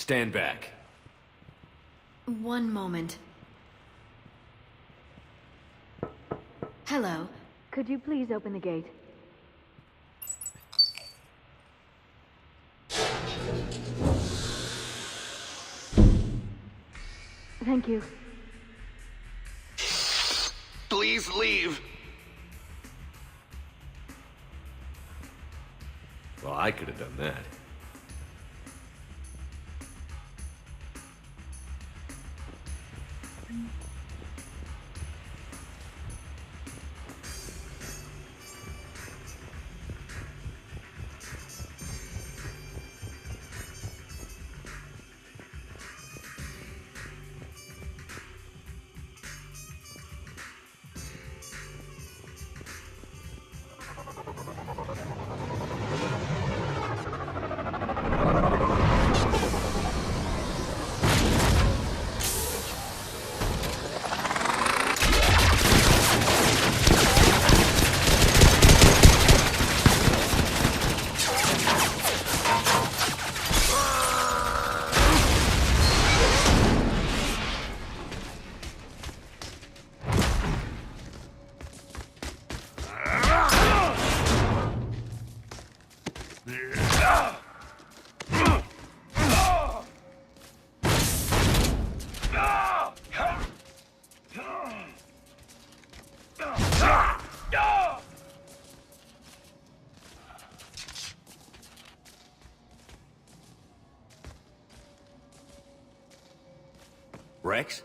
Stand back. One moment. Hello. Could you please open the gate? Thank you. Please leave. Well, I could have done that. Rex?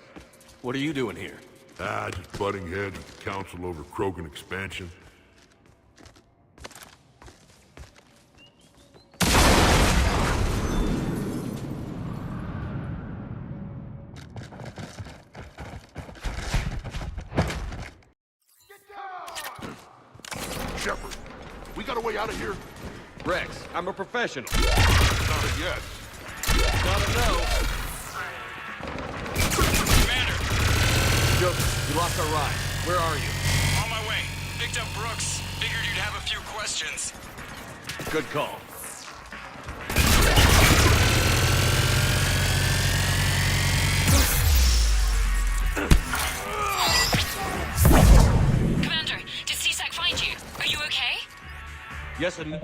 What are you doing here? Just butting heads with the council over Krogan expansion. Shepard, we got a way out of here? Rex, I'm a professional. Not a yes. Not a no. Commander! Joseph, you lost our ride. Where are you? On my way. Picked up Brooks. Figured you'd have a few questions. Good call. Commander, did CSAC find you? Are you okay? Yes and...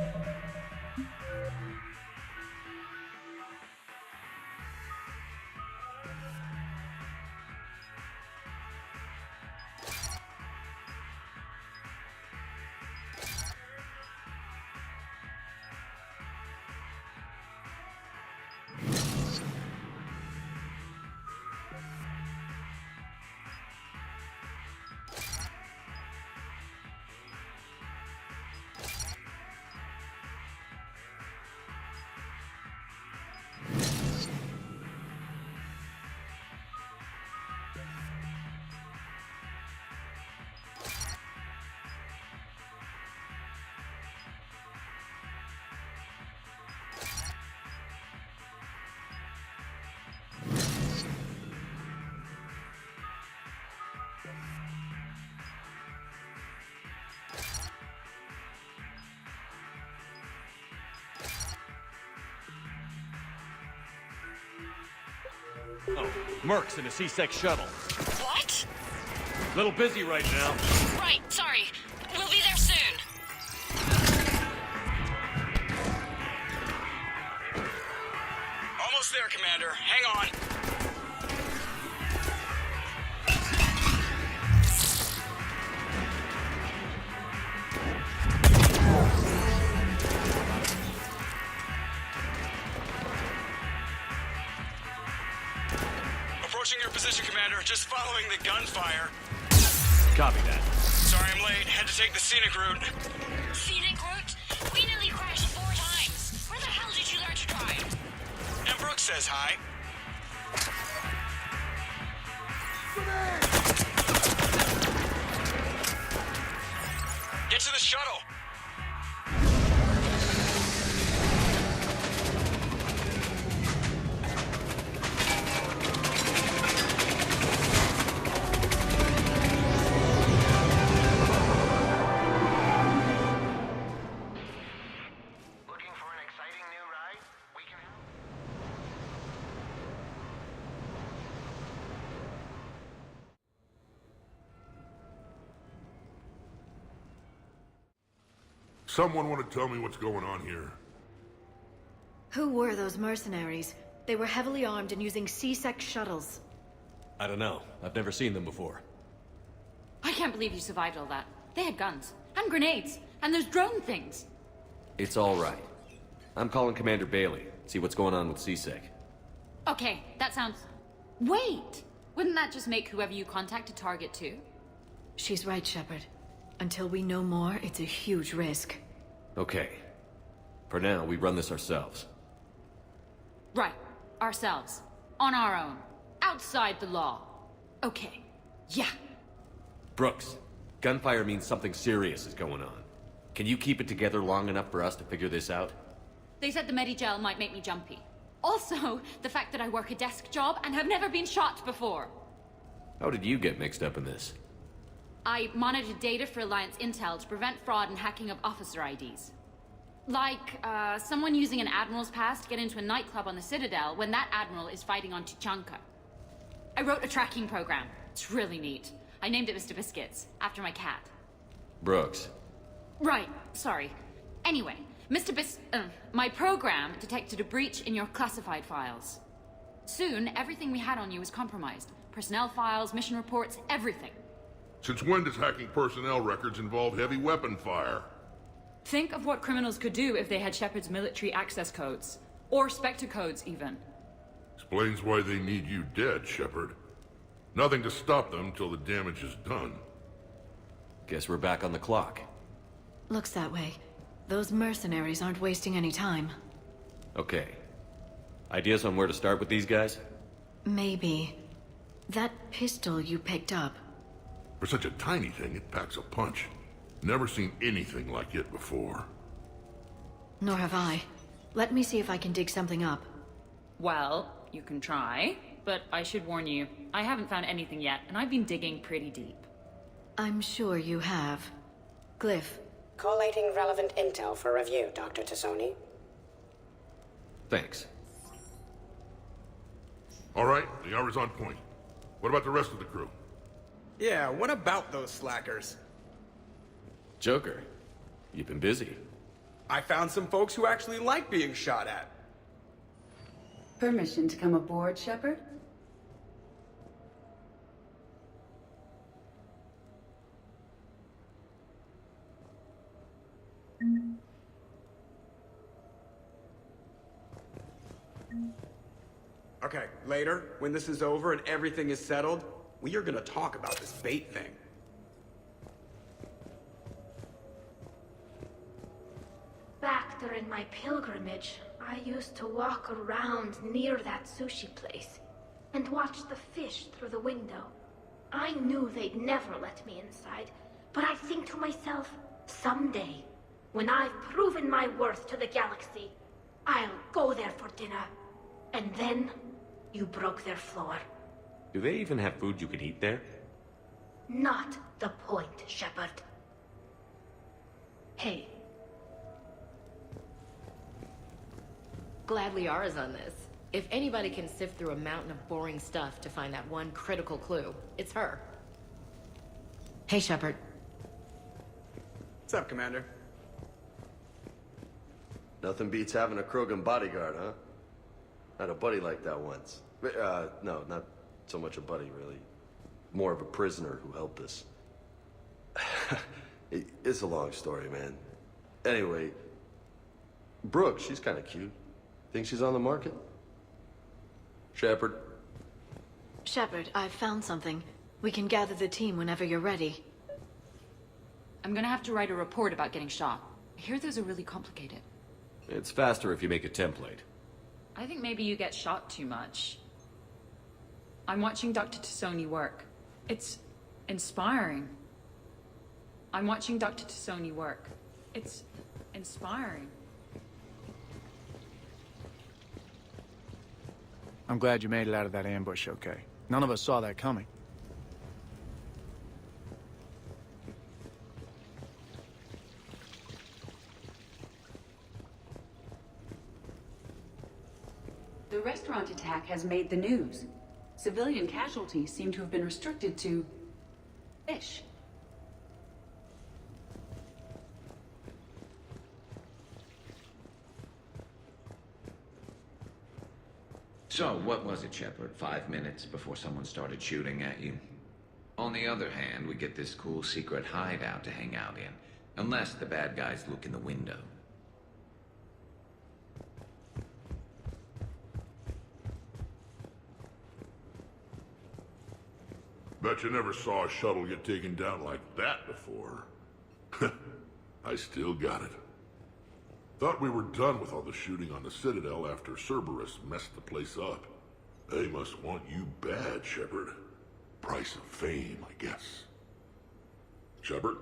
Oh, Merc's in a C-Sec shuttle. What? Little busy right now. Right, sorry. We'll be there soon. Almost there, Commander. Hang on. Approaching your position, Commander. Just following the gunfire. Copy that. Sorry I'm late. Had to take the scenic route. Scenic route? We nearly crashed 4 times. Where the hell did you learn to drive? And Brooks says hi. Get to the shuttle. Someone want to tell me what's going on here? Who were those mercenaries? They were heavily armed and using C-Sec shuttles. I don't know. I've never seen them before. I can't believe you survived all that. They had guns, and grenades, and those drone things. It's all right. I'm calling Commander Bailey. See what's going on with CSEC. Okay, that sounds... Wait! Wouldn't that just make whoever you contact a target too? She's right, Shepard. Until we know more, it's a huge risk. Okay. For now, we run this ourselves. Right. Ourselves. On our own. Outside the law. Okay. Yeah. Brooks, gunfire means something serious is going on. Can you keep it together long enough for us to figure this out? They said the Medigel might make me jumpy. Also, the fact that I work a desk job and have never been shot before. How did you get mixed up in this? I monitored data for Alliance intel to prevent fraud and hacking of officer IDs. Like, someone using an Admiral's pass to get into a nightclub on the Citadel when that Admiral is fighting on Tuchanka. I wrote a tracking program. It's really neat. I named it Mr. Biscuits, after my cat. Brooks. Right, sorry. Anyway, my program detected a breach in your classified files. Soon, everything we had on you was compromised. Personnel files, mission reports, everything. Since when does hacking personnel records involve heavy weapon fire? Think of what criminals could do if they had Shepard's military access codes. Or Spectre codes, even. Explains why they need you dead, Shepard. Nothing to stop them till the damage is done. Guess we're back on the clock. Looks that way. Those mercenaries aren't wasting any time. Okay. Ideas on where to start with these guys? Maybe. That pistol you picked up. For such a tiny thing, it packs a punch. Never seen anything like it before. Nor have I. Let me see if I can dig something up. Well, you can try, but I should warn you, I haven't found anything yet, and I've been digging pretty deep. I'm sure you have. Glyph. Collating relevant intel for review, Dr. Tassoni. Thanks. All right, the hour's on point. What about the rest of the crew? Yeah, what about those slackers? Joker, you've been busy. I found some folks who actually like being shot at. Permission to come aboard, Shepard? Okay, later, when this is over and everything is settled, we are gonna talk about this bait thing. Back during my pilgrimage, I used to walk around near that sushi place and watch the fish through the window. I knew they'd never let me inside, but I think to myself, someday, when I've proven my worth to the galaxy, I'll go there for dinner. And then, you broke their floor. Do they even have food you can eat there? Not the point, Shepard. Hey. Glad Liara's on this. If anybody can sift through a mountain of boring stuff to find that one critical clue, it's her. Hey, Shepard. What's up, Commander? Nothing beats having a Krogan bodyguard, huh? I had a buddy like that once. No, not so much a buddy, really. More of a prisoner who helped us. It's a long story, man. Anyway, Brooke, she's kind of cute. Think she's on the market? Shepard? Shepard, I've found something. We can gather the team whenever you're ready. I'm gonna have to write a report about getting shot. I hear those are really complicated. It's faster if you make a template. I think maybe you get shot too much. I'm watching Dr. Tassoni work. It's inspiring. I'm watching Dr. Tassoni work. It's inspiring. I'm glad you made it out of that ambush okay. None of us saw that coming. The restaurant attack has made the news. Civilian casualties seem to have been restricted to fish. So, what was it, Shepard? 5 minutes before someone started shooting at you? On the other hand, we get this cool secret hideout to hang out in. Unless the bad guys look in the window. Bet you never saw a shuttle get taken down like that before. I still got it. Thought we were done with all the shooting on the Citadel after Cerberus messed the place up. They must want you bad, Shepard. Price of fame, I guess. Shepard?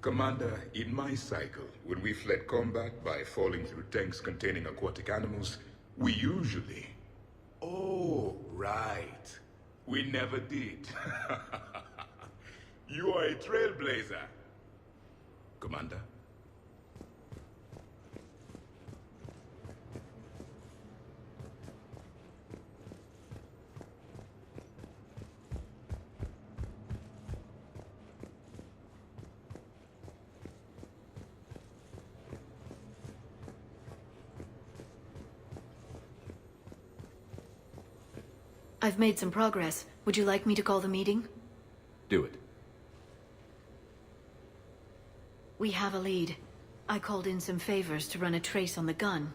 Commander, in my cycle, when we fled combat by falling through tanks containing aquatic animals, we usually... Oh, right. We never did. You are a trailblazer. Commander? I've made some progress. Would you like me to call the meeting? Do it. We have a lead. I called in some favors to run a trace on the gun.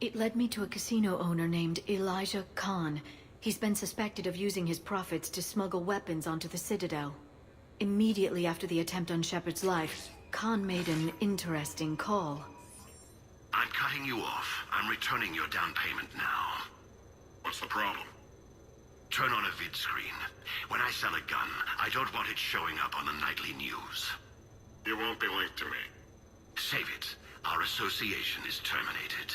It led me to a casino owner named Elijah Khan. He's been suspected of using his profits to smuggle weapons onto the Citadel. Immediately after the attempt on Shepard's life, Khan made an interesting call. I'm cutting you off. I'm returning your down payment now. What's the problem? Turn on a vid screen. When I sell a gun, I don't want it showing up on the nightly news. It won't be linked to me. Save it. Our association is terminated.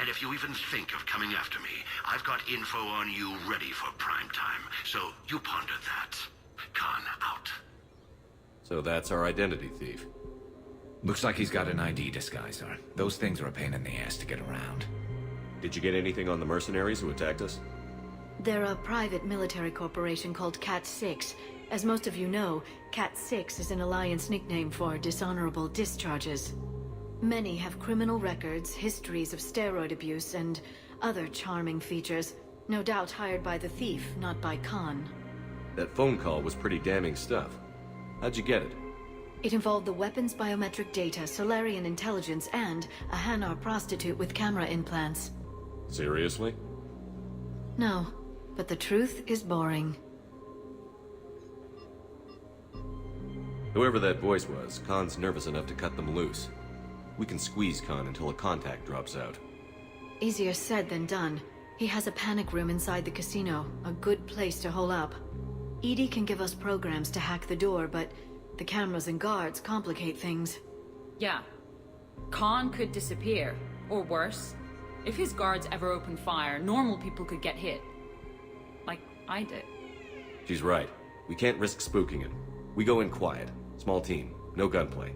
And if you even think of coming after me, I've got info on you ready for prime time. So you ponder that. Khan out. So that's our identity thief. Looks like he's got an ID disguiser. Those things are a pain in the ass to get around. Did you get anything on the mercenaries who attacked us? They're a private military corporation called Cat-6. As most of you know, Cat-6 is an Alliance nickname for dishonorable discharges. Many have criminal records, histories of steroid abuse, and other charming features. No doubt hired by the thief, not by Khan. That phone call was pretty damning stuff. How'd you get it? It involved the weapons biometric data, Solarian intelligence, and a Hanar prostitute with camera implants. Seriously? No, but the truth is boring. Whoever that voice was, Khan's nervous enough to cut them loose. We can squeeze Khan until a contact drops out. Easier said than done. He has a panic room inside the casino, a good place to hole up. EDI can give us programs to hack the door, but the cameras and guards complicate things. Yeah. Khan could disappear, or worse. If his guards ever open fire, normal people could get hit. Like I did. She's right. We can't risk spooking him. We go in quiet. Small team. No gunplay.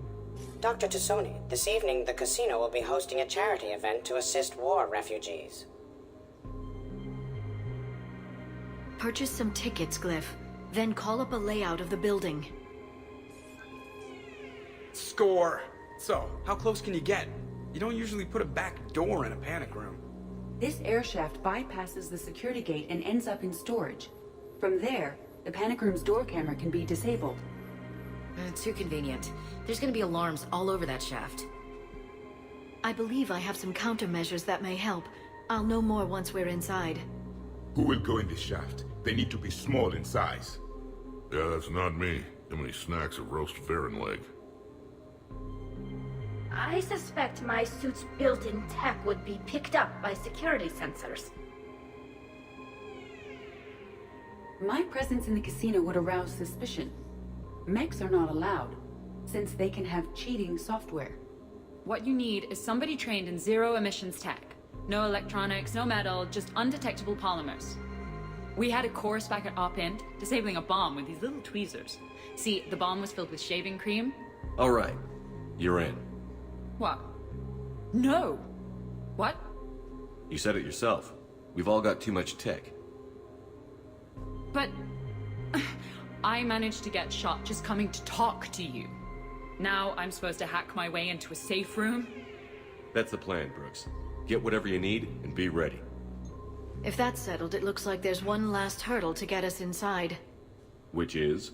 Dr. Tassoni, this evening the casino will be hosting a charity event to assist war refugees. Purchase some tickets, Glyph. Then call up a layout of the building. Score! So, how close can you get? You don't usually put a back door in a panic room. This air shaft bypasses the security gate and ends up in storage. From there, the panic room's door camera can be disabled. Too convenient. There's gonna be alarms all over that shaft. I believe I have some countermeasures that may help. I'll know more once we're inside. Who will go in this shaft? They need to be small in size. Yeah, that's not me. How many snacks of roast Varen leg? I suspect my suit's built-in tech would be picked up by security sensors. My presence in the casino would arouse suspicion. Mechs are not allowed, since they can have cheating software. What you need is somebody trained in zero emissions tech. No electronics, no metal, just undetectable polymers. We had a course back at Op Int, disabling a bomb with these little tweezers. See, the bomb was filled with shaving cream. All right. You're in. What? No! What? You said it yourself. We've all got too much tech. But... I managed to get shot just coming to talk to you. Now I'm supposed to hack my way into a safe room? That's the plan, Brooks. Get whatever you need, and be ready. If that's settled, it looks like there's one last hurdle to get us inside. Which is?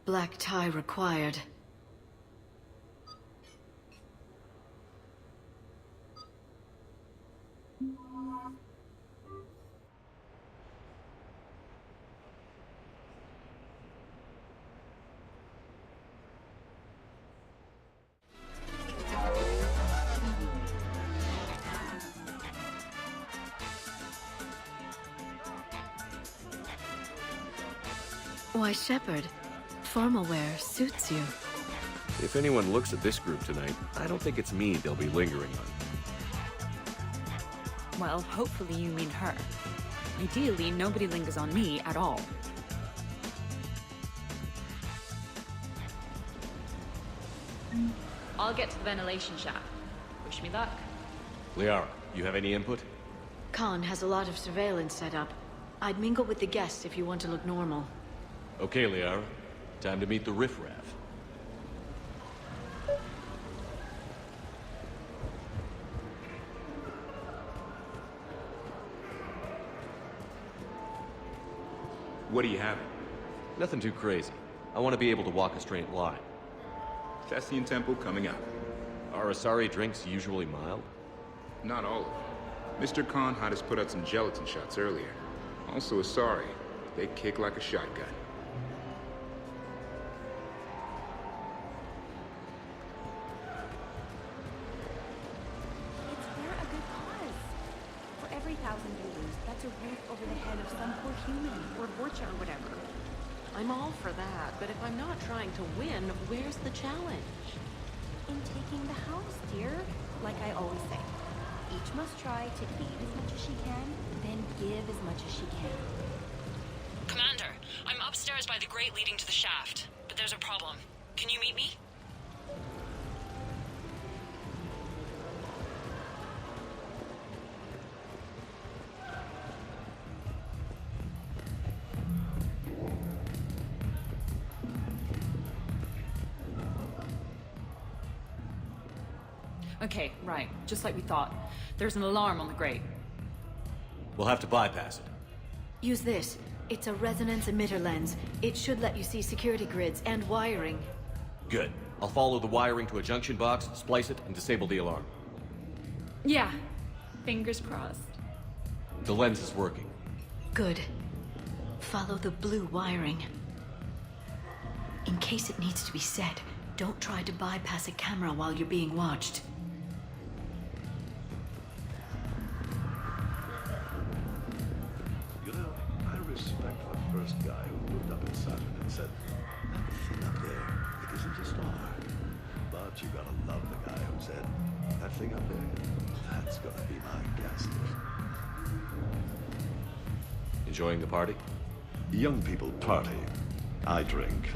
Black tie required. Why, Shepard, formal wear suits you. If anyone looks at this group tonight, I don't think it's me they'll be lingering on. Well, hopefully you mean her. Ideally, nobody lingers on me at all. I'll get to the ventilation shaft. Wish me luck. Liara, you have any input? Khan has a lot of surveillance set up. I'd mingle with the guests if you want to look normal. Okay, Liara. Time to meet the riffraff. What do you have? Nothing too crazy. I want to be able to walk a straight line. Thessian Temple coming up. Are Asari drinks usually mild? Not all of them. Mr. Khan had us put out some gelatin shots earlier. Also Asari. They kick like a shotgun. It's for a good cause. For every 1,000 you lose, that's a roof over the head of some poor human, or Vorcha or whatever. I'm all for that, but if I'm not trying to win, where's the challenge? In taking the house, dear. Like I always say, each must try to give as much as she can, then give as much as she can. Commander, I'm upstairs by the grate leading to the shaft, but there's a problem. Can you meet me? Okay, right. Just like we thought. There's an alarm on the grate. We'll have to bypass it. Use this. It's a resonance emitter lens. It should let you see security grids and wiring. Good. I'll follow the wiring to a junction box, splice it, and disable the alarm. Yeah. Fingers crossed. The lens is working. Good. Follow the blue wiring. In case it needs to be said, don't try to bypass a camera while you're being watched. You know, I respect the first guy who moved up inside it and said, that thing up there, it isn't a star. But you gotta love the guy who said, that thing up there, that's gonna be my guest. Enjoying the party? Young people party. I drink.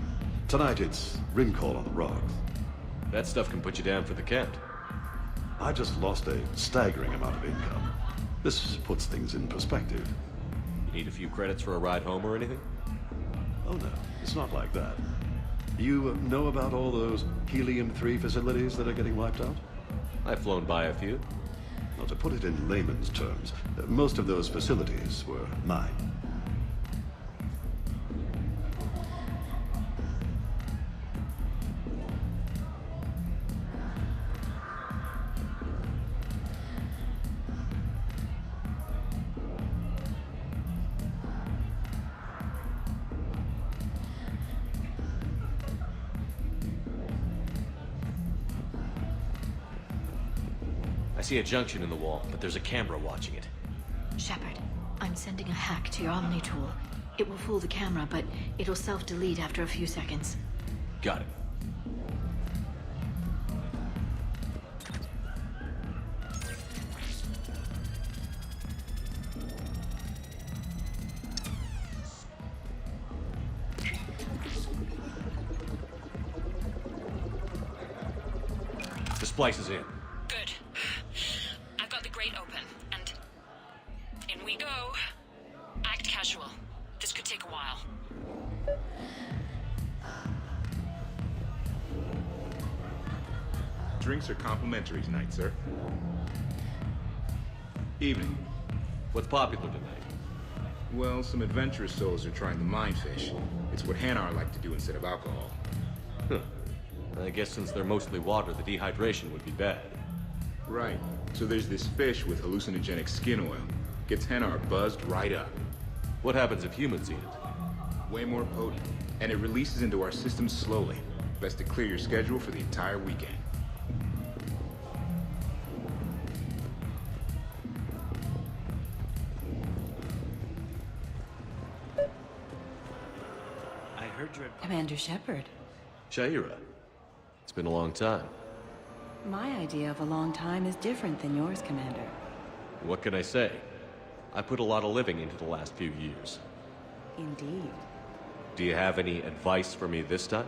Tonight it's ring call on the rocks. That stuff can put you down for the count. I just lost a staggering amount of income. This puts things in perspective. You need a few credits for a ride home or anything? Oh no, it's not like that. You know about all those helium-3 facilities that are getting wiped out? I've flown by a few. Well, to put it in layman's terms, most of those facilities were mine. I see a junction in the wall, but there's a camera watching it. Shepard, I'm sending a hack to your Omni tool. It will fool the camera, but it'll self-delete after a few seconds. Got it. The splice is in. Good. I've got the grate open, and in we go. Act casual. This could take a while. Drinks are complimentary tonight, sir. Evening. What's popular tonight? Well, some adventurous souls are trying the mindfish. It's what Hanar like to do instead of alcohol. Huh. I guess since they're mostly water, the dehydration would be bad. Right. So there's this fish with hallucinogenic skin oil. Gets Hanar buzzed right up. What happens if humans eat it? Way more potent. And it releases into our system slowly. Best to clear your schedule for the entire weekend. I heard you're... Commander Shepard. Shaira. It's been a long time. My idea of a long time is different than yours, Commander. What can I say? I put a lot of living into the last few years. Indeed. Do you have any advice for me this time?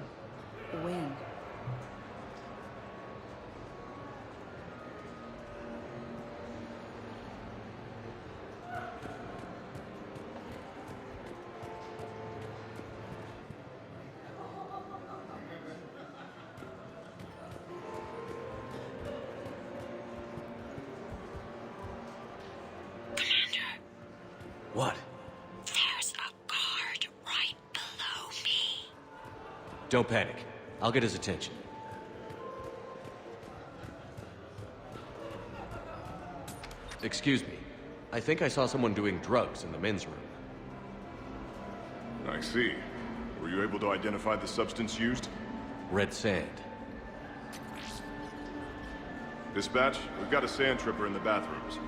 When? What? There's a guard right below me. Don't panic. I'll get his attention. Excuse me. I think I saw someone doing drugs in the men's room. I see. Were you able to identify the substance used? Red sand. Dispatch, we've got a sand tripper in the bathrooms.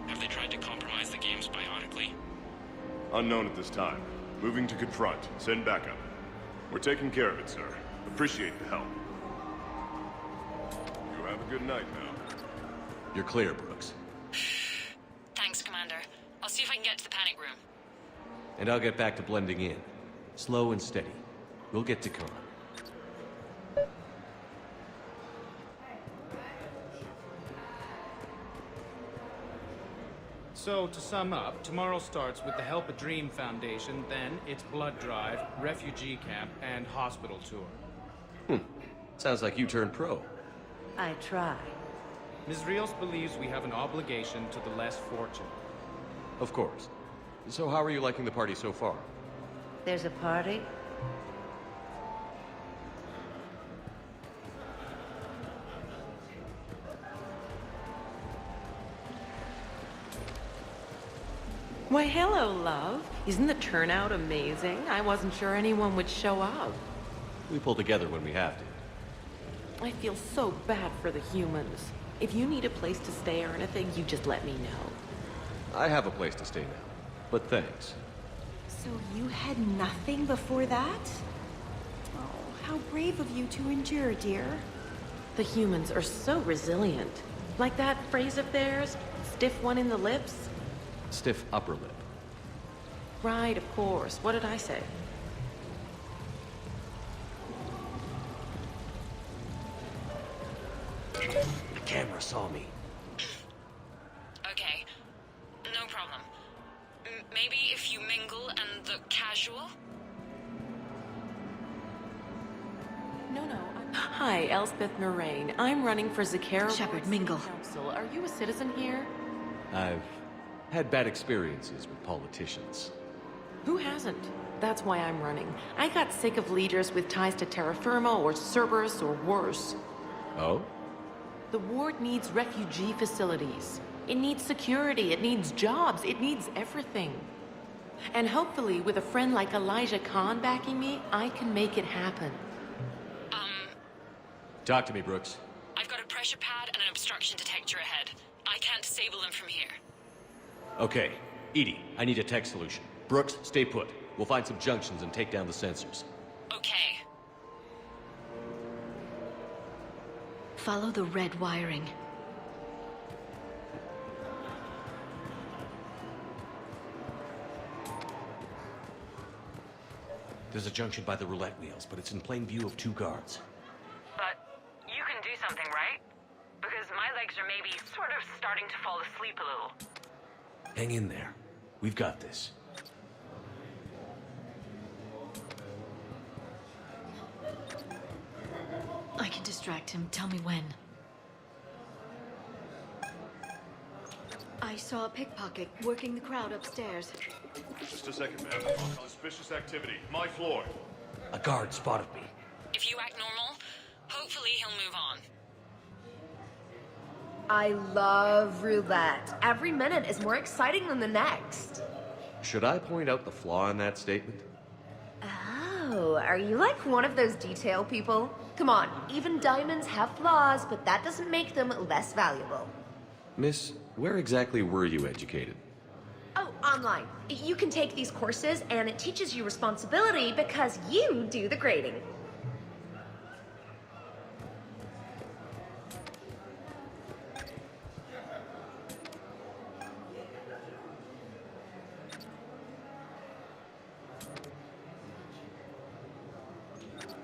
Have they tried to compromise the games bionically? Unknown at this time. Moving to confront. Send backup. We're taking care of it, sir. Appreciate the help. You have a good night now. You're clear, Brooks. Thanks, Commander. I'll see if I can get to the panic room. And I'll get back to blending in. Slow and steady. We'll get to Khan. So, to sum up, tomorrow starts with the Help a Dream Foundation, then it's blood drive, refugee camp, and hospital tour. Sounds like you turned pro. I try. Ms. Rios believes we have an obligation to the less fortunate. Of course. So how are you liking the party so far? There's a party? Why, hello, love. Isn't the turnout amazing? I wasn't sure anyone would show up. We pull together when we have to. I feel so bad for the humans. If you need a place to stay or anything, you just let me know. I have a place to stay now, but thanks. So you had nothing before that? Oh, how brave of you to endure, dear. The humans are so resilient. Like that phrase of theirs, stiff one in the lips. Stiff upper lip. Right, of course. What did I say? The camera saw me. Okay, no problem. Maybe if you mingle and look casual? No. Hi, Elspeth Moraine. I'm running for Zakara. Shepard, mingle. Council. Are you a citizen here? I've had bad experiences with politicians. Who hasn't? That's why I'm running. I got sick of leaders with ties to terra firma or Cerberus or worse. Oh? The ward needs refugee facilities. It needs security, it needs jobs, it needs everything. And hopefully, with a friend like Elijah Khan backing me, I can make it happen. Talk to me, Brooks. I've got a pressure pad and an obstruction detector ahead. I can't disable them from here. Okay. Edie, I need a tech solution. Brooks, stay put. We'll find some junctions and take down the sensors. Okay. Follow the red wiring. There's a junction by the roulette wheels, but it's in plain view of 2 guards. But you can do something, right? Because my legs are maybe sort of starting to fall asleep a little. Hang in there. We've got this. I can distract him. Tell me when. I saw a pickpocket working the crowd upstairs. Just a second, ma'am. Suspicious activity. My floor. A guard spotted me. If you act normal, hopefully he'll move on. I love roulette. Every minute is more exciting than the next. Should I point out the flaw in that statement? Oh, are you like one of those detail people? Come on, even diamonds have flaws, but that doesn't make them less valuable. Miss, where exactly were you educated? Oh, online. You can take these courses, and it teaches you responsibility because you do the grading.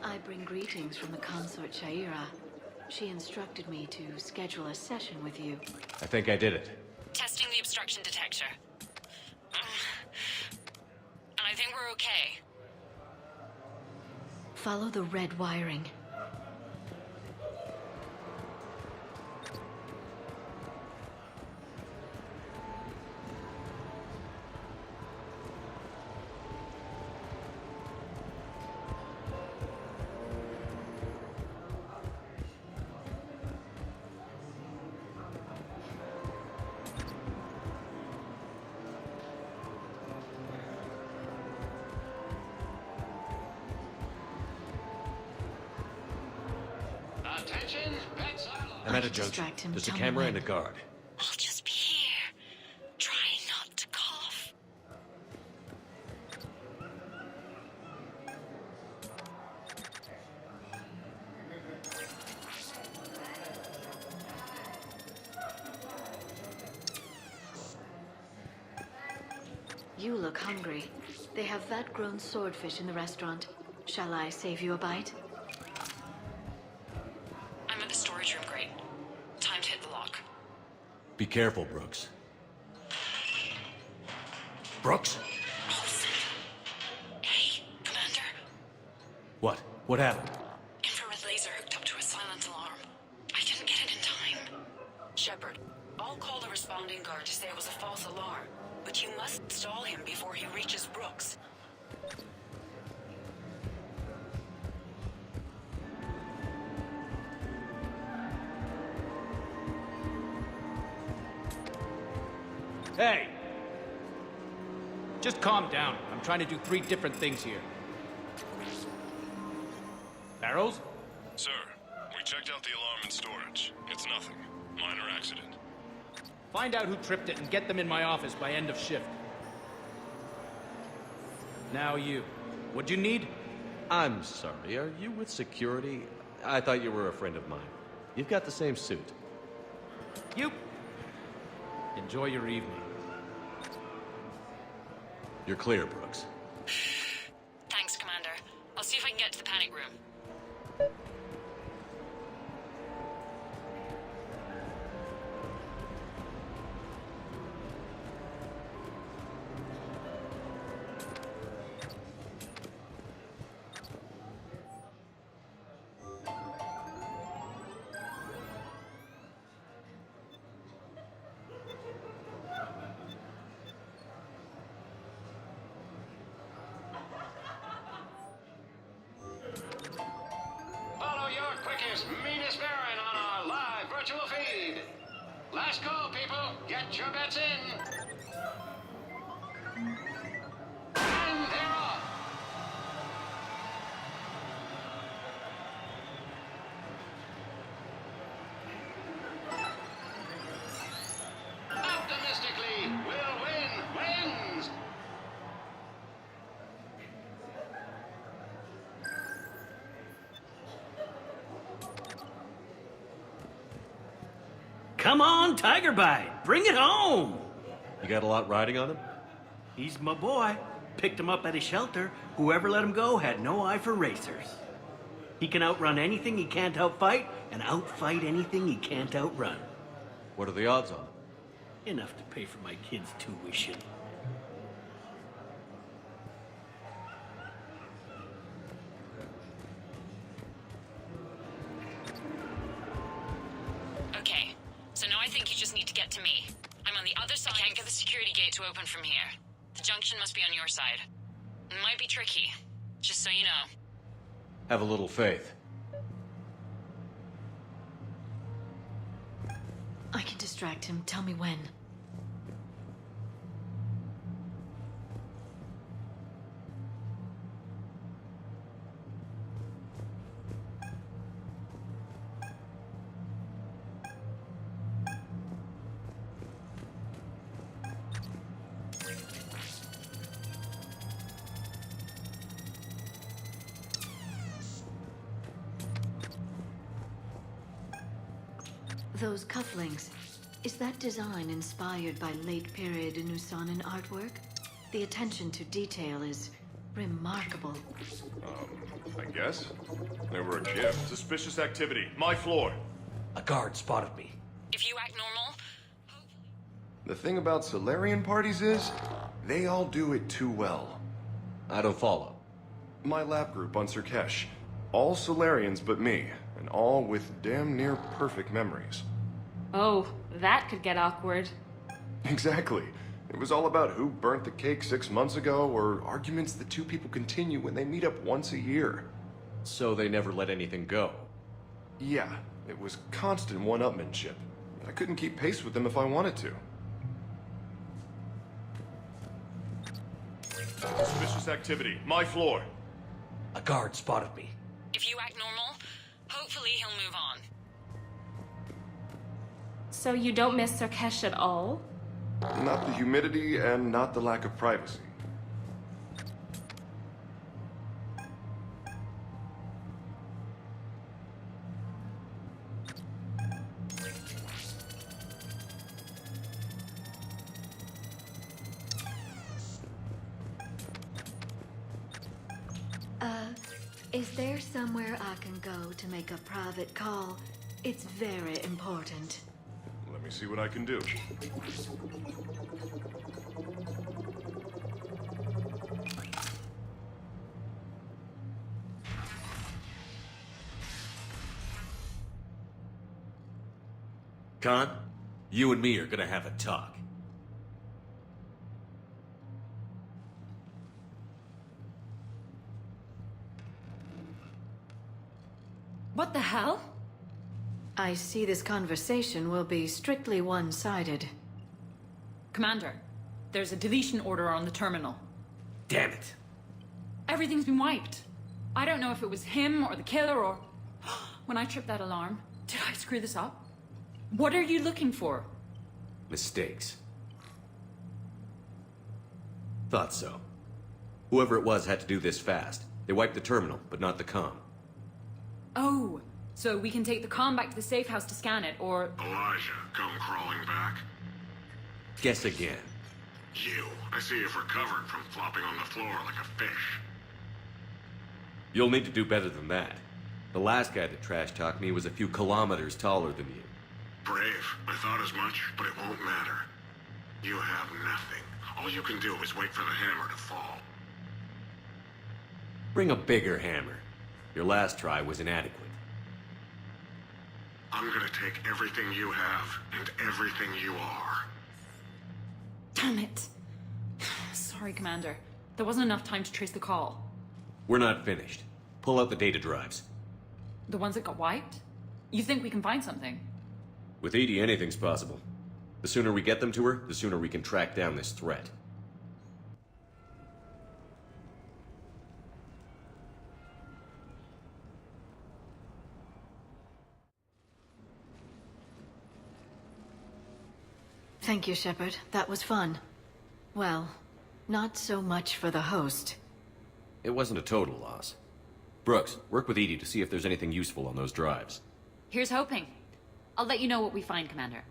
I bring greetings from the consort Shaira. She instructed me to schedule a session with you. I think I did it. Testing the obstruction detector. And I think we're okay. Follow the red wiring. I'm at a junction. There's a camera and a guard. I'll just be here, trying not to cough. You look hungry. They have vat-grown swordfish in the restaurant. Shall I save you a bite? I'm at the storage room, great. Time to hit the lock. Be careful, Brooks. Brooks? Hey, Commander. What? What happened? Infrared laser hooked up to a silent alarm. I didn't get it in time. Shepard, I'll call the responding guard to say it was a false alarm, but you must stall him before he reaches Brooks. Hey! Just calm down. I'm trying to do 3 different things here. Barrows? Sir, we checked out the alarm in storage. It's nothing. Minor accident. Find out who tripped it and get them in my office by end of shift. Now you. What'd you need? I'm sorry, are you with security? I thought you were a friend of mine. You've got the same suit. You. Enjoy your evening. You're clear, Brooks. Thanks, Commander. I'll see if I can get to the panic room. Follow your quickest, meanest Baron on our live virtual feed. Last call, people. Get your bets in. And they're off. Optimistically, will wins. Come on, Tiger Bite. Bring it home. You got a lot riding on him? He's my boy. Picked him up at a shelter. Whoever let him go had no eye for racers. He can outrun anything he can't outfight, and outfight anything he can't outrun. What are the odds on it? Enough to pay for my kids' tuition. Okay, so now I think you just need to get to me. I'm on the other side to open from here. The junction must be on your side. It might be tricky, just so you know. Have a little faith. I can distract him. Tell me when. Those cufflinks, is that design inspired by late-period Nusanan artwork? The attention to detail is remarkable. I guess. They were a gift. Suspicious activity. My floor. A guard spotted me. If you act normal... The thing about Solarian parties is, they all do it too well. I don't follow. My lab group on Sirkesh. All Solarians but me, and all with damn near perfect memories. Oh, that could get awkward. Exactly. It was all about who burnt the cake 6 months ago, or arguments that two people continue when they meet up once a year. So they never let anything go? Yeah, it was constant one-upmanship. I couldn't keep pace with them if I wanted to. Suspicious activity. My floor. A guard spotted me. If you act normal, hopefully he'll move on. So you don't miss Sirkesh at all? Not the humidity and not the lack of privacy. Is there somewhere I can go to make a private call? It's very important. Let me see what I can do. Khan, you and me are gonna have a talk. What the hell? I see this conversation will be strictly one-sided. Commander, there's a deletion order on the terminal. Damn it. Everything's been wiped. I don't know if it was him or the killer or... When I tripped that alarm, did I screw this up? What are you looking for? Mistakes. Thought so. Whoever it was had to do this fast. They wiped the terminal, but not the comm. Oh, so we can take the comm back to the safe house to scan it, or... Elijah, come crawling back. Guess again. You. I see you've recovered from flopping on the floor like a fish. You'll need to do better than that. The last guy that trash-talked me was a few kilometers taller than you. Brave. I thought as much, but it won't matter. You have nothing. All you can do is wait for the hammer to fall. Bring a bigger hammer. Your last try was inadequate. I'm gonna take everything you have, and everything you are. Damn it. Sorry, Commander. There wasn't enough time to trace the call. We're not finished. Pull out the data drives. The ones that got wiped? You think we can find something? With Edie, anything's possible. The sooner we get them to her, the sooner we can track down this threat. Thank you, Shepard. That was fun. Well, not so much for the host. It wasn't a total loss. Brooks, work with Edie to see if there's anything useful on those drives. Here's hoping. I'll let you know what we find, Commander.